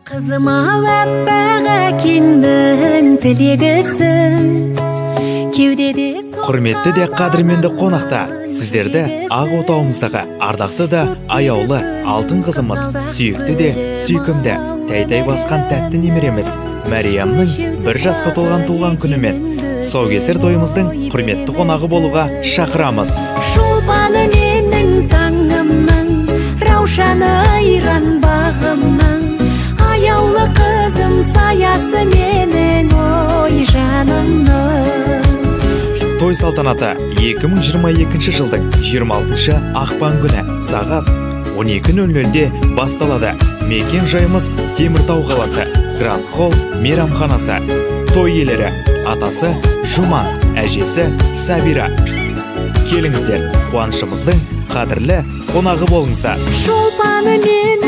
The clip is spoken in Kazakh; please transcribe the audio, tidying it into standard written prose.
Қызыма әппәға кеңдің тілегісін кеудеде. Құрметті де қадірменді қонақта, сіздерді ақ отауымыздағы ардақты да аяулы алтын қызымыз, сүйікті де сүйкімді, тәй-тәй басқан тәтті немереміз Мәриямның 1 жасқа толған туған күнімен тұсаукесер тойымыздың құрметті қонағы болуға шақырамыз. Шолпаны менің таңымның, раушаны айран бағымның, аяулы қызым саясы менің ой жанымның. Той салтанаты 2022 жылдың 26 ақпан күні сағат 12:00-де басталады. Мекен жайымыз Теміртау қаласы, Гранд Холл мейрамханасы. Той иелері атасы Жуман, әжесі Сабира. Келіңіздер, қуанышымыздың қадірлі қонағы болыңыздар. Шолпаны мен